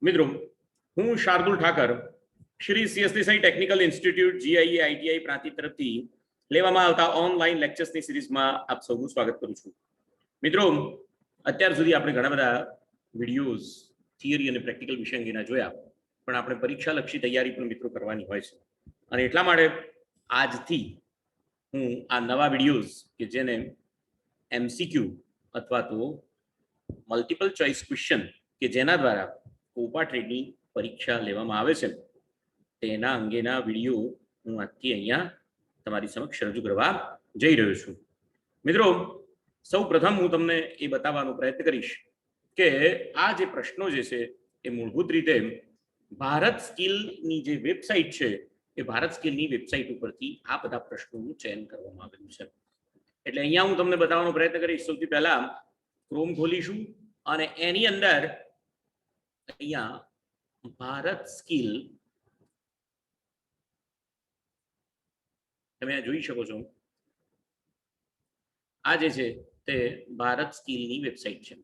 મિત્રો, હું Shardul Thakar Shri CS Desai technical institute GIA ITI Prantij તરફથી લેવામાં આવતા ઓનલાઈન લેક્ચર્સની સિરીઝમાં આપ સૌનું સ્વાગત કરું છું. મિત્રો, અત્યાર સુધી આપણે ઘણા બધા વિડીયોઝ થિયરી અને પ્રેક્ટિકલ વિષય અંગેના જોયા, પણ આપણે પરીક્ષાલક્ષી તૈયારી પણ મિત્રો કરવાની હોય છે, અને એટલા માટે આજથી હું આ નવા વિડીયોઝ કે જેને એમસીક્યુ અથવા તો મલ્ટિપલ ચોઇસ ક્વેશ્ચન કે જેના દ્વારા કોપા ટ્રેડની પરીક્ષા લેવામાં આવે છે તેના અંગેના વિડીયો હું આજથી અહીંયા તમારી સમક્ષ રજૂ કરવા જઈ રહ્યો છું. મિત્રો, સૌ પ્રથમ હું તમને એ બતાવવાનો પ્રયત્ન કરીશ કે આ જે પ્રશ્નો જે છે એ મૂળભૂત રીતે ભારત સ્કિલની જે વેબસાઇટ છે એ ભારત સ્કિલની વેબસાઇટ ઉપરથી આ બધા પ્રશ્નોનું ચયન કરવામાં આવેલું છે. એટલે અહીંયા હું તમને બતાવવાનો પ્રયત્ન કરીશ. સૌથી પહેલા ક્રોમ ખોલીશું અને એની અંદર અહીંયા ભારત સ્કિલ તમે જોઈ શકો છો. આ જે છે તે ભારત સ્કિલની વેબસાઇટ છે.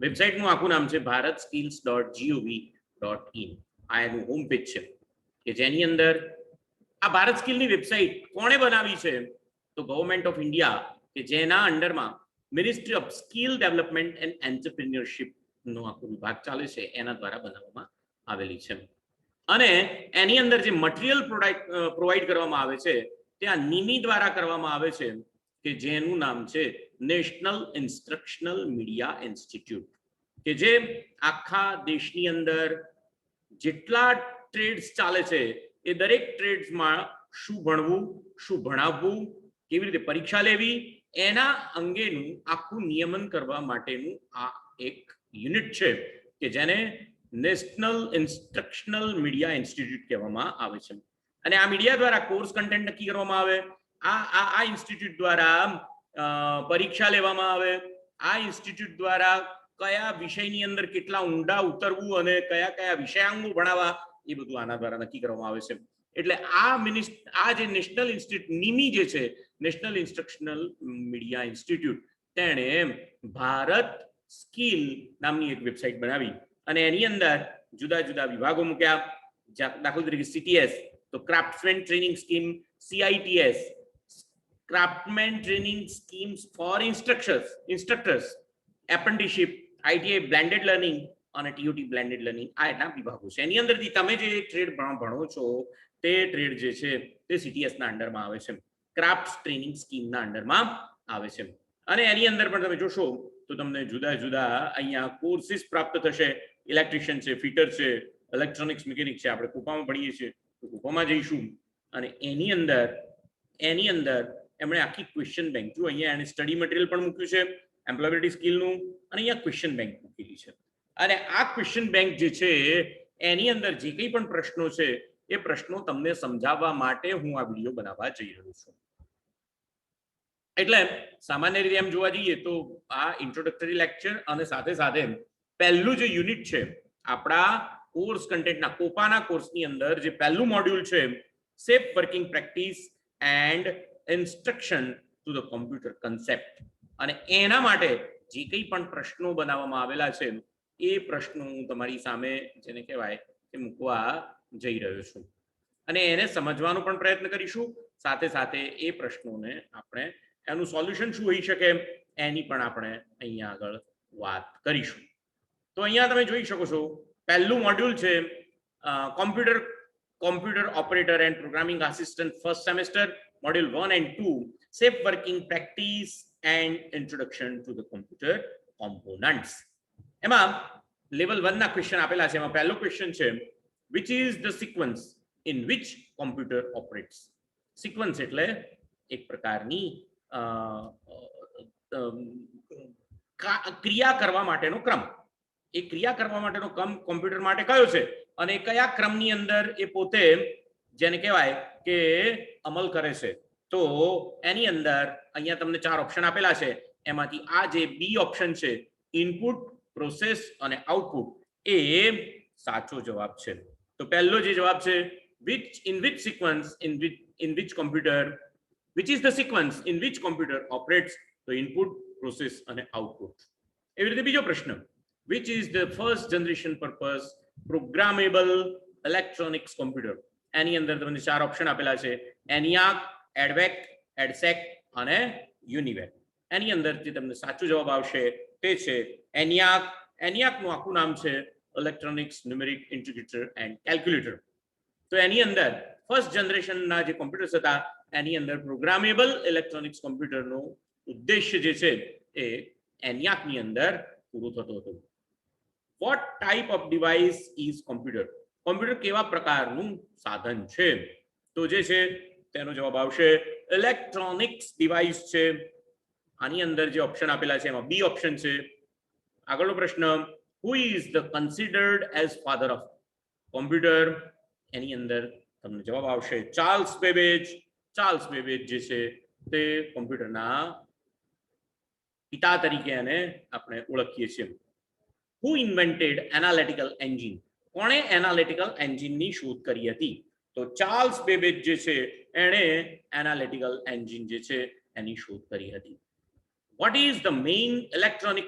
વેબસાઇટનું આખું નામ છે bharatskills.gov.in. આ એનું હોમ પેજ છે કે જેની અંદર આ ભારત સ્કિલની વેબસાઇટ કોણે બનાવી છે તો ગવર્મેન્ટ ઓફ ઇન્ડિયા, કે જેના અંડરમાં ministry of skill development and entrepreneurship નો આખો વિભાગ ચાલે છે એના દ્વારા બનાવવામાં આવેલી છે. અને એની અંદર જે મટીરિયલ પ્રોવાઈડ કરવામાં આવે છે ત્યાં નિમી દ્વારા કરવામાં આવે છે કે જેનું નામ છે નેશનલ ઇન્સ્ટ્રક્શનલ મીડિયા ઇન્સ્ટિટ્યૂટ, કે જે આખા દેશની અંદર જેટલા ટ્રેડ્સ ચાલે છે એ દરેક ટ્રેડ્સમાં શું ભણવું, શું ભણાવવું, કેવી રીતે પરીક્ષા લેવી એના અંગેનું આખું નિયમન કરવા માટેનું આ એક યુનિટ છે કે જેને નેશનલ ઇન્સ્ટ્રક્શનલ મીડિયા ઇન્સ્ટિટ્યૂટ કહેવામાં આવે છે. અને આ મીડિયા દ્વારા કોર્સ કન્ટેન્ટ નક્કી કરવામાં આવે, આ ઇન્સ્ટિટ્યૂટ દ્વારા પરીક્ષા લેવામાં આવે, આ ઇન્સ્ટિટ્યૂટ દ્વારા કયા વિષયની અંદર કેટલા ઊંડા ઉતરવું અને કયા કયા વિષયાંગો ભણાવવા એ બધું આના દ્વારા નક્કી કરવામાં આવે છે. એટલે આ જે નેશનલ ઇન્સ્ટિટ્યૂટ નિમી જે છે નેશનલ ઇન્સ્ટ્રક્શનલ મીડિયા ઇન્સ્ટિટ્યૂટ તેણે ભારત સ્કિલ નામની એક વેબસાઇટ બનાવી અને એની અંદર જુદા જુદા વિભાગો મૂક્યા. દાખલા તરીકે સીટીએસ તો craftsman training scheme, CITS craftsman training schemes for instructors, apprenticeship, ITI blended learning અને TOT બ્લેન્ડેડ લર્નિંગ, આ એના વિભાગો છે. એની અંદરથી તમે જે ટ્રેડ ભણો છો તે ટ્રેડ જે છે તે CTS ના અંડરમાં આવે છે, ક્રાફ્ટ ટ્રેનિંગ સ્કીમના અંડરમાં આવે છે. અને એની અંદર પણ તમે જોશો તો તમને જુદા જુદા અહીંયા કોર્સિસ પ્રાપ્ત થશે. ઇલેક્ટ્રિશિયન છે, ફિટર છે, ઇલેક્ટ્રોનિક્સ મિકેનિક છે. આપણે કોપામાં ભણીએ છીએ તો કોપામાં જઈશું અને એની અંદર એમણે આખી ક્વેશ્ચન બેંક, જો અહીંયા એને સ્ટડી મટીરિયલ પણ મૂક્યું છે, એમ્પ્લોયબિલિટી સ્કિલનું, અને અહીંયા ક્વેશ્ચન બેંક મૂકેલી છે. અને આ ક્વેશ્ચન બેંક જે છે એની અંદર જે કંઈ પણ પ્રશ્નો છે એ પ્રશ્નો તમને સમજાવવા માટે હું આ વિડીયો બનાવવા જઈ રહ્યો છું. એટલે સામાન્ય રીતે એમ જોવા જઈએ તો આ ઇન્ટ્રોડક્ટરી લેક્ચર અને સાથે સાથે પહેલું જે યુનિટ છે આપણા કોર્સ કન્ટેન્ટના કોપાના કોર્સની અંદર જે પહેલું મોડ્યુલ છે safe working practice and instruction to the computer concept, અને એના માટે જે કંઈ પણ પ્રશ્નો બનાવવામાં આવેલા છે એ પ્રશ્નો હું તમારી સામે જેને કહેવાય કે મૂકવા જઈ રહ્યો છું અને એને સમજવાનો પણ પ્રયત્ન કરીશું. સાથે સાથે એ પ્રશ્નોને આપણે એનું સોલ્યુશન શું હોઈ શકે એની પણ આપણે અહીંયા આગળ વાત કરીશું. તો અહીંયા તમે જોઈ શકો છો પહેલું મોડ્યુલ છે computer operator and programming assistant first semester, module 1 and 2, safe working practice and introduction to the computer components. એમાં લેવલ 1 ના ક્વેશ્ચન આપેલા છે. એમાં પહેલો ક્વેશ્ચન છે which is the sequence in which computer operates. Sequence એટલે એક પ્રકારની ક્રિયા કરવા માટેનો ક્રમ. એ ક્રિયા કરવા માટેનો ક્રમ કોમ્પ્યુટર માટે કયો છે અને કયા ક્રમની અંદર એ પોતે જેને કહેવાય કે અમલ કરે છે. તો એની અંદર અહીંયા તમને 4 ઓપ્શન આપેલા છે. એમાંથી આ જે બી ઓપ્શન છે ઇનપુટ, પ્રોસેસ અને આઉટપુટ એ સાચો જવાબ છે. તો પહેલો જે જવાબ છે which is the sequence in which computer operates, તો ઇનપુટ, પ્રોસેસ અને આઉટપુટ. એવી રીતે બીજો પ્રશ્ન which is the first generation purpose programmable electronics computer. એની અંદર તમને 4 ઓપ્શન આપેલા છે, ENIAC, EDVAC, EDSEC અને UNIVAC. એની અંદર જે તમને સાચો જવાબ આવશે તે છે ENIAC. ENIAC નું આખું નામ છે electronics numeric integrator and calculator. તો એની અંદર ફર્સ્ટ જનરેશનના જે કોમ્પ્યુટર્સ હતા એની અંદર પ્રોગ્રામેબલ ઇલેક્ટ્રોનિક્સ કોમ્પ્યુટરનો ઉદ્દેશ્ય જે છે એ ENIAC ની અંદર પૂરો થતો હતો. What type of device is computer? Computer કેવા પ્રકારનું સાધન છે? તો જે છે તેનો જવાબ આવશે ઇલેક્ટ્રોનિક્સ ડિવાઇસ છે. આની અંદર જે ઓપ્શન આપેલા છે એમાં બી ઓપ્શન છે. આગળનો પ્રશ્ન, who is the considered as father of computer? એની અંદર તમને જવાબ આવશે ચાર્લ્સ બેબેજ. ચાર્લ્સ બેબેજ જે છે તે કોમ્પ્યુટરના પિતા તરીકે એને આપણે ઓળખીએ છીએ. હુ ઇન્વેન્ટેડ એનાલિટિકલ એન્જિન? કોણે એનાલિટિકલ એન્જિનની શોધ કરી હતી? તો ચાર્લ્સ બેબેજ જે છે એણે એનાલિટિકલ એન્જિન જે છે એની શોધ કરી હતી. What is the main electronic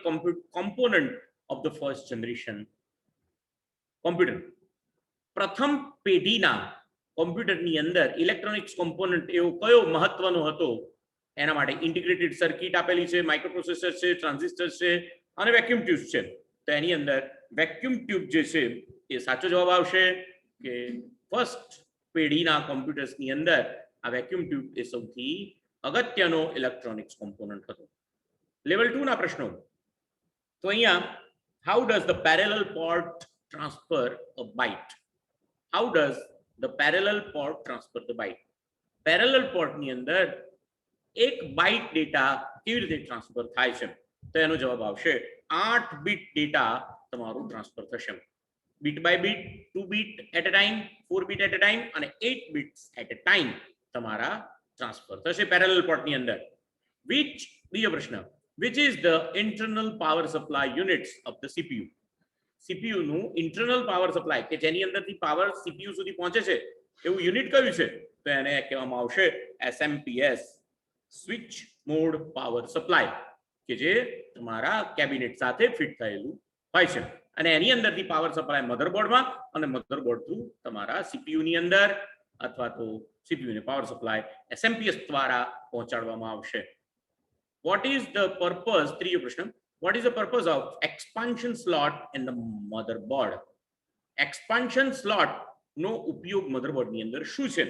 component of the first generation computer? પ્રથમ પેઢીના કોમ્પ્યુટરની અંદર ઇલેક્ટ્રોનિક્સ કોમ્પોનન્ટ એવો કયો મહત્વનો હતો? એના માટે ઇન્ટિગ્રેટેડ સર્કિટ આપેલી છે, માઇક્રોપ્રોસેસર છે, ટ્રાન્ઝિસ્ટર છે અને વેક્યુમ ટ્યુબ છે. તો એની અંદર વેક્યુમ ટ્યુબ જે છે એ સાચો જવાબ આવશે કે ફર્સ્ટ પેઢીના કોમ્પ્યુટર્સની અંદર આ વેક્યુમ ટ્યુબ એ સૌથી અગત્યનો ઇલેક્ટ્રોનિક્સ કોમ્પોનન્ટ હતો. લેવલ 2 ના પ્રશ્નો. તો અહીંયા how does the parallel port transfer a byte? How does the parallel port transfer the byte? Parallel પોર્ટની અંદર એક બાઇટ ડેટા કેવી રીતે ટ્રાન્સફર થાય છે? તો એનો જવાબ આવશે 8 બીટ ડેટા તમારું ટ્રાન્સફર થશે. Bit by bit, 2 bit at a time, 4 bit at a time અને 8 બીટ્સ એટ અ ટાઈમ તમારા ટ્રાન્સફર થશે પેરેલલ પોર્ટની અંદર. બીજો પ્રશ્ન, which is the internal power supply units of the CPU? CPU નું ઇન્ટરનલ પાવર સપ્લાય કે જેની અંદરથી પાવર CPU સુધી પહોંચે છે એવું યુનિટ કયું છે? તો એને કહેવામાં આવશે SMPS, switch mode power supply, કે જે તમારા કેબિનેટ સાથે ફિટ થયેલું હોય છે. અને એની અંદરથી પાવર સપ્લાય મધરબોર્ડમાં અને મધરબોર્ડ થ્રુ તમારા CPU ની અંદર અથવા તો CPU ને પાવર સપ્લાય SMPS દ્વારા પહોંચાડવામાં આવશે. What is the purpose? ત્રીજો પ્રશ્ન, what is the purpose of expansion slot in the motherboard? Expansion slot નો ઉપયોગ મધરબોર્ડની અંદર શું છે?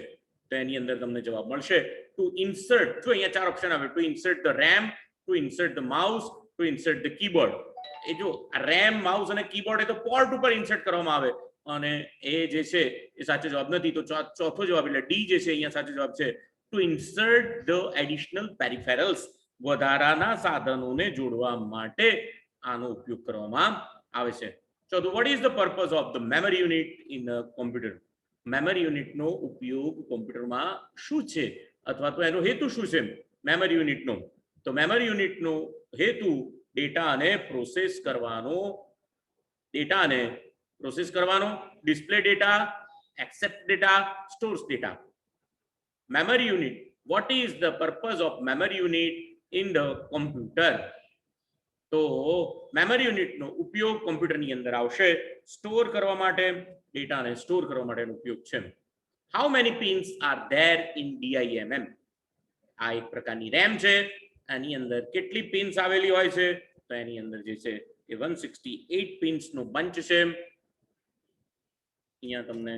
તો એની અંદર તમને જવાબ મળશે to insert. જો અહીંયા 4 ઓપ્શન આવે, to insert the RAM, to insert the mouse, to insert the keyboard. એ જો RAM, mouse અને keyboard એ તો પોર્ટ ઉપર ઇન્સર્ટ કરવામાં આવે અને એ જે છે એ સાચો જવાબ નથી. તો ચોથો જવાબ એટલે ડી જે છે અહીંયા સાચો જવાબ છે to insert the additional peripherals. વધારાના સાધનોને જોડવા માટે આનો ઉપયોગ કરવામાં આવે છે. ચોથું, what is the purpose of the memory unit in a computer? Memory યુનિટનો ઉપયોગ કોમ્પ્યુટરમાં શું છે અથવા તો એનો હેતુ શું છે મેમરી યુનિટનો? તો મેમરી યુનિટનો હેતુ ડેટાને પ્રોસેસ કરવાનો, display data, accept data, stores data. Memory unit, what is the purpose of memory unit in the computer? તો મેમરી યુનિટનો ઉપયોગ કોમ્પ્યુટરની અંદર આવશે સ્ટોર કરવા માટે, ડેટાને સ્ટોર કરવા માટેનો ઉપયોગ છે. How many pins are there in DIMM? આ એક પ્રકારની રેમ છે, આની અંદર કેટલી પિન્સ આવેલી હોય છે? તો એની અંદર જે છે એ 168 પિન્સનો બંચ છે. અહીંયા તમને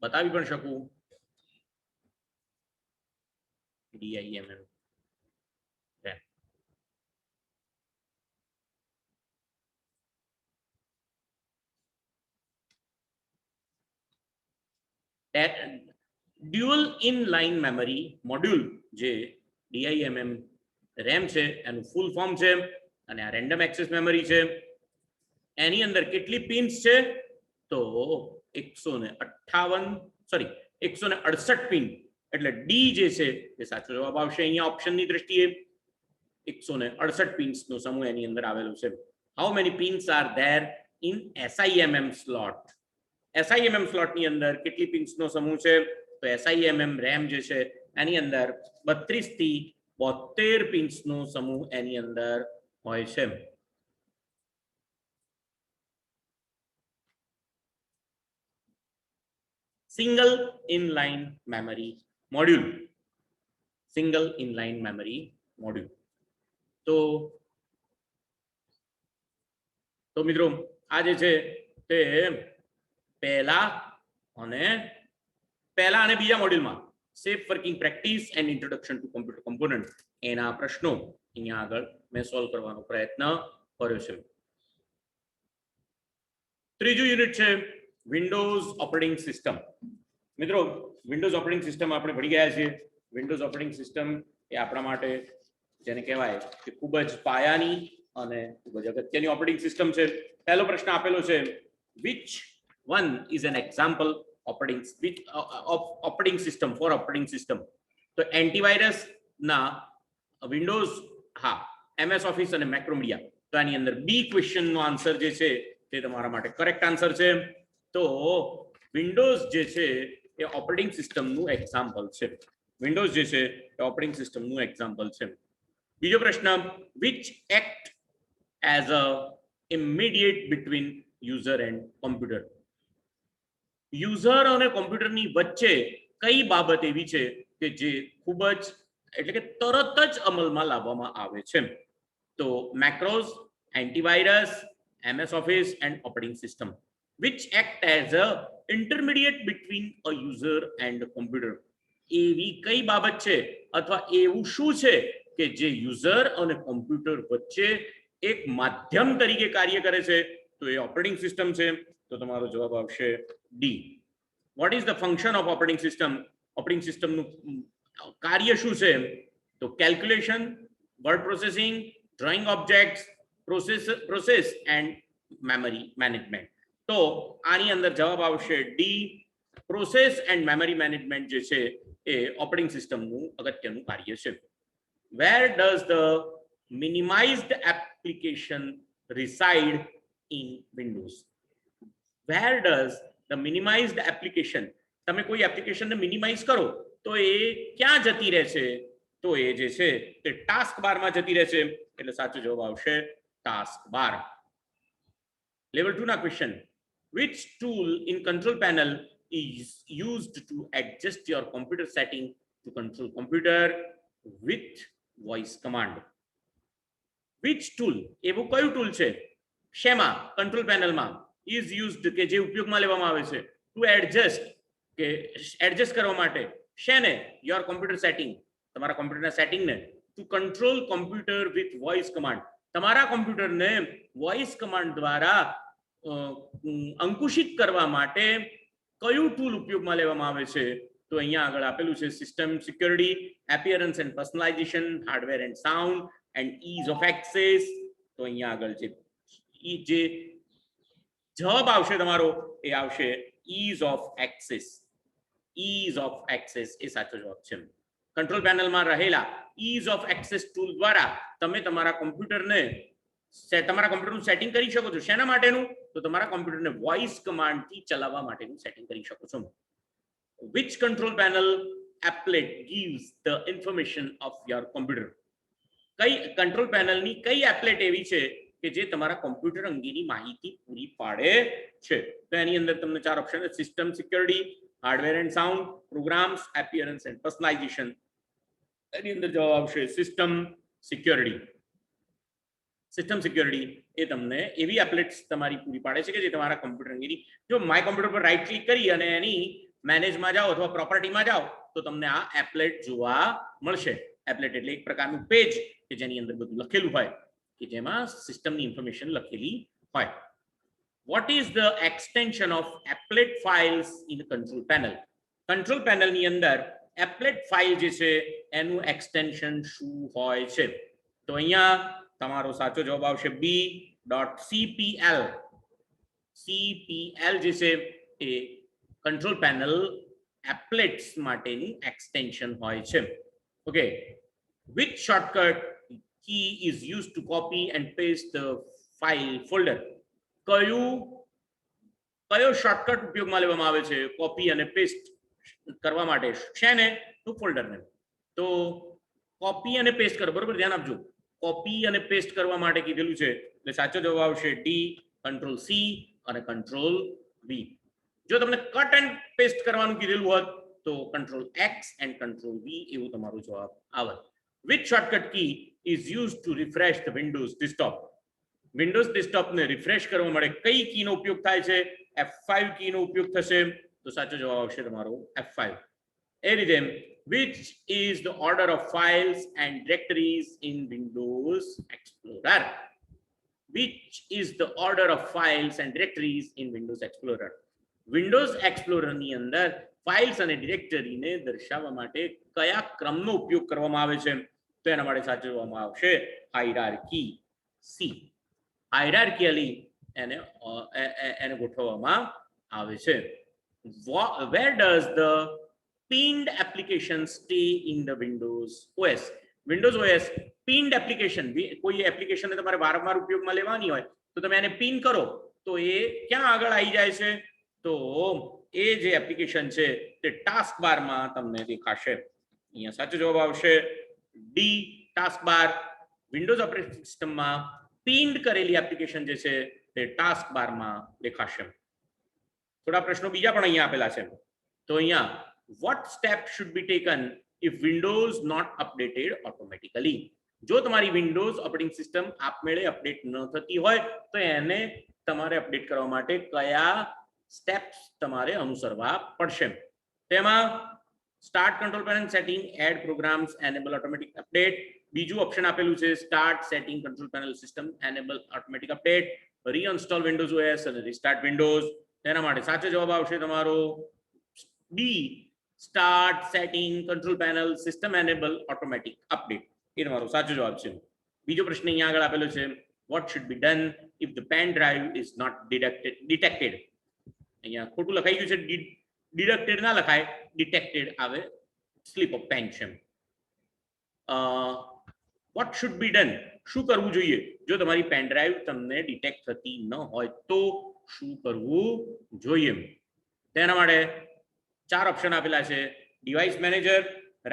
બતાવી પણ શકું. DIMM dual inline memory module જે DIMM રેમ છે એનું ફૂલ ફોર્મ છે અને આ રેન્ડમ એક્સેસ મેમરી છે. એની અંદર કેટલી પિન્સ છે? તો 168 પિન, એટલે ડી જે છે એ સાચો જવાબ આવશે અહીંયા ઓપ્શનની દ્રષ્ટિએ. 168 પિન્સનો સમૂહ એની અંદર આવેલો છે. How many pins are there in SIMM slot? SIMM સ્લોટની અંદર કેટલી પિન્સનો સમૂહ છે? તો SIMM RAM જે છે એની અંદર 32 થી 72 પિન્સનો સમૂહ એની અંદર હોય છે. Single inline memory module, single inline memory module. તો મિત્રો આ જે છે તે પહેલા અને બીજા મોડ્યુલમાં safe working practice and introduction to computer component એના પ્રશ્નો અહીંયા આગળ મેં સોલ્વ કરવાનો પ્રયત્ન કર્યો છે. ત્રીજું યુનિટ છે વિન્ડોઝ ઓપરેટિંગ સિસ્ટમ. મિત્રો વિન્ડોઝ ઓપરેટિંગ સિસ્ટમ આપણે ભણી ગયા છીએ. વિન્ડોઝ ઓપરેટિંગ સિસ્ટમ એ આપણા માટે જેને કહેવાય કે ખૂબ જ પાયાની અને ખૂબ જ અગત્યની ઓપરેટિંગ સિસ્ટમ છે. પહેલો પ્રશ્ન આપેલો છે, which one is an example operating system for operating system? તો એન્ટીવાયરસ ના વિન્ડોઝ, હા, MS ઓફિસ અને મેક્રોમીડિયા. તો આની અંદર બી ક્વેશ્ચન નો આન્સર જે છે તે તમારા માટે કરેક્ટ આન્સર છે. તો વિન્ડોઝ જે છે એ ઓપરેટિંગ સિસ્ટમનું એક્ઝામ્પલ છે. વિન્ડોઝ જે છે એ ઓપરેટિંગ સિસ્ટમનું એક્ઝામ્પલ છે. બીજો પ્રશ્ન, which act as a immediate between user and computer? User અને કોમ્પ્યુટરની વચ્ચે કઈ બાબત એવી છે કે જે ખૂબ જ એટલે કે તરત જ અમલમાં લાવવામાં આવે છે? તો macros, antivirus, MS office and operating system. which act as a intermediate between a user and a computer? એવી કઈ બાબત છે અથવા એવું શું છે કે જે યુઝર અને કોમ્પ્યુટર વચ્ચે એક માધ્યમ તરીકે કાર્ય કરે છે? તો એ ઓપરેટિંગ સિસ્ટમ છે. તો તમારો જવાબ આવશે D. What is the function of operating system? Operating સિસ્ટમનું કાર્ય શું છે? તો calculation, word processing, drawing objects, process and memory management. તો આની અંદર જવાબ આવશે D. Process and memory management જે છે એ ઓપરેટિંગ સિસ્ટમનું અગત્યનું કાર્ય છે. Where does the minimized application reside in Windows? Where does the minimized application, તમે કોઈ એપ્લિકેશનને મિનિમાઇઝ કરો તો એ ક્યાં જતી રહે છે? તો એ જે છે તે ટાસ્ક બારમાં જતી રહે છે. એટલે સાચો જવાબ આવશે ટાસ્ક બાર. લેવલ 2 ના question, which tool in control panel is used to adjust your computer setting to control computer with voice command? which tool, એવું કયું ટૂલ છે શેમાં? કંટ્રોલ પેનલમાં. is used કે જે ઉપયોગમાં લેવામાં આવે છે to adjust કે એડજસ્ટ કરવા માટે શેને? યોર કોમ્પ્યુટર સેટિંગ, તમારા કોમ્પ્યુટરના સેટિંગને. to control computer with voice command, તમારા કોમ્પ્યુટરને વોઇસ કમાન્ડ દ્વારા અંકુશિત કરવા માટે કયું ટૂલ ઉપયોગમાં લેવામાં આવે છે? તો અહીંયા આગળ આપેલું છે system security, appearance and personalisation, hardware and sound and ease of access. તો અહીંયા આગળ જે જવાબ આવશે તમારો એ આવશે ease of access. ease of access એ સાચો જવાબ છે. કંટ્રોલ પેનલમાં રહેલા ease of access ટૂલ દ્વારા તમે તમારા કોમ્પ્યુટરને તમારા કોમ્પ્યુટરનું સેટિંગ કરી શકો છો. શેના માટેનું? તો તમારા કોમ્પ્યુટરને વોઇસ કમાન્ડથી ચલાવવા માટેનું સેટિંગ કરી શકો છો. which control panel applet gives the information of your computer? કઈ કંટ્રોલ પેનલની કઈ એપ્લેટ એવી છે કે જે તમારા કોમ્પ્યુટર અંગેની માહિતી પૂરી પાડે છે? તો એની અંદર તમને ચાર ઓપ્શન છે: system security, hardware and sound, programs, appearance and personalization. એની અંદર જવાબ આવશે સિસ્ટમ સિક્યોરિટી. સિસ્ટમ સિક્યોરિટી એ તમને એવી એપ્લેટ્સ તમારી પૂરી પાડે છે કે જે તમારા કોમ્પ્યુટર અંગેની, જો માય કોમ્પ્યુટર પર રાઈટ ક્લિક કરી અને એની મેનેજમાં જાઓ અથવા પ્રોપર્ટીમાં જાઓ તો તમને આ એપ્લેટ જોવા મળશે. એપ્લેટ એટલે એક પ્રકારનું પેજ કે જેની અંદર બધું લખેલું હોય કે જેમાં સિસ્ટમની ઇન્ફોર્મેશન લખેલી હોય. Vote is the extension of applet files in control panel? Control પેનલની અંદર એપ્લેટ ફાઇલ જે છે એનું એક્સટેન્શન શું હોય છે? તો અહીંયા તમારો સાચો જવાબ આવશે b.cpl. cpl જે છે એ કંટ્રોલ પેનલ એપ્લેટ્સ માટેનું એક્સટેન્શન હોય છે. Okay, which shortcut key is used to copy and paste the file folder? કયો શોર્ટકટ ઉપયોગમાં લેવામાં આવે છે કોપી અને પેસ્ટ કરવા માટે? શેને? તો ફોલ્ડરને. તો કોપી અને પેસ્ટ કરો, બરોબર, ધ્યાન આપજો. કોપી અને પેસ્ટ કરવા માટે કીધેલું છે એટલે સાચો જવાબ આવશે ડી, કંટ્રોલ સી અને કંટ્રોલ વી. જો તમને કટ એન્ડ પેસ્ટ કરવાનું કીધેલું હોત તો control X and control V એવો તમારો જવાબ આવે. Which shortcut key is use to refresh the Windows desktop? Windows ડેસ્કટોપને રિફ્રેશ કરવા માટે કઈ કીનો ઉપયોગ થાય છે? F5 કીનો ઉપયોગ થશે. તો સાચો જવાબ આવશે તમારો F5. એ રીતે which is the order of files and directories in Windows Explorer? Which is the order of files and directories in Windows Explorer? Windows Explorer ની અંદર ફાઇલ્સ અને ડિરેક્ટરીને દર્શાવવા માટે કયા ક્રમનો ઉપયોગ કરવામાં આવે છે? તો એના માટે સાચો જવાબ આવશે હાયરાર્કી, સી. હાયરાર્કિયલી એને ગોઠવવામાં આવે છે. Where does the pinned application stay in the Windows OS? Windows OS pinned application, કોઈ એપ્લિકેશનને તમારે વારંવાર ઉપયોગમાં લેવાની હોય તો તમે એને પિન કરો તો એ ક્યાં આગળ આવી જાય છે? તો એ જે એપ્લિકેશન છે તે ટાસ્ક બારમાં તમને દેખાશે. અહીંયા સાચો જવાબ આવશે ડી, ટાસ્ક બાર. વિન્ડોઝ ઓપરેટિંગ સિસ્ટમમાં પિન્ડ કરેલી એપ્લિકેશન જે છે તે ટાસ્ક બારમાં દેખાશે. થોડા પ્રશ્નો બીજા પણ અહીંયા આપેલા છે. તો અહીંયા what step should be taken if Windows not updated automatically? જો તમારી વિન્ડોઝ ઓપરેટિંગ સિસ્ટમ આપમેળે અપડેટ ન થતી હોય તો એને તમારે અપડેટ કરવા માટે કયા સ્ટેપ્સ તમારે અનુસરવા પડશે? તેમાં start control panel setting, add programs, enable automatic update. બીજું ઓપ્શન આપેલું છે start setting control panel system, enable automatic update, reinstall Windows OS અને રીસ્ટાર્ટ વિન્ડોઝ. તેના માટે સાચો જવાબ આવશે તમારો D, start setting control panel system enable automatic update. એ તમારો સાચો જવાબ છે. બીજો પ્રશ્ન અહીંયા આગળ આપેલો છે what should be done if the pen drive is not detected? અહીંયા ખોટું લખાઈ ગયું છે, ડિડક્ટેડ ના લખાય, ડિટેક્ટેડ આવે, સ્લીપ ઓફ પેન છે. what should be done, શું કરવું જોઈએ જો તમારી પેન ડ્રાઈવ તમને ડિટેક્ટ થતી ન હોય તો શું કરવું જોઈએ? તેના માટે ચાર ઓપ્શન આપેલા છે. Device manager,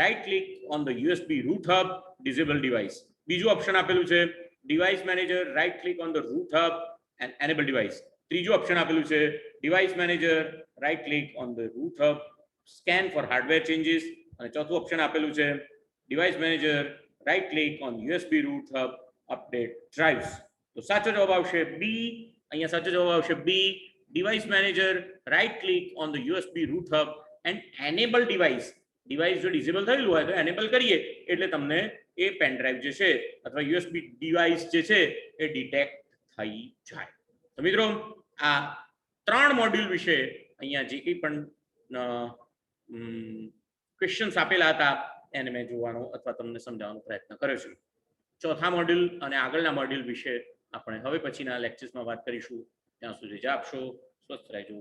right click on the USB root hub, disable device. બીજું ઓપ્શન આપેલું છે device manager, right click on the root hub and enable device. ત્રીજું ઓપ્શન આપેલું છે device manager, right click on the root hub, scan for hardware changes. અને ચોથું option આપેલું છે device manager, right click on USB root hub, update drives. તો સાચો જવાબ આવશે બી. અહીંયા સાચો જવાબ આવશે B, device manager, right click on the USB root hub and enable device. Device જો ડિસેબલ થયેલું હોય તો એનેબલ કરીએ એટલે તમને એ પેન ડ્રાઈવ જે છે અથવા USB ડિવાઇસ જે છે એ ડિટેક્ટ થઈ જાય. તો મિત્રો આ 3 મોડ્યુલ વિશે અહીંયા જે કંઈ પણ ક્વેશ્ચન્સ આપેલા હતા એને મેં જોવાનો અથવા તમને સમજાવવાનો પ્રયત્ન કર્યો છે. ચોથા મોડ્યુલ અને આગળના મોડ્યુલ વિશે આપણે હવે પછીના લેક્ચર્સમાં વાત કરીશું. ત્યાં સુધી જ આપશો, સ્વસ્થ રહેજો.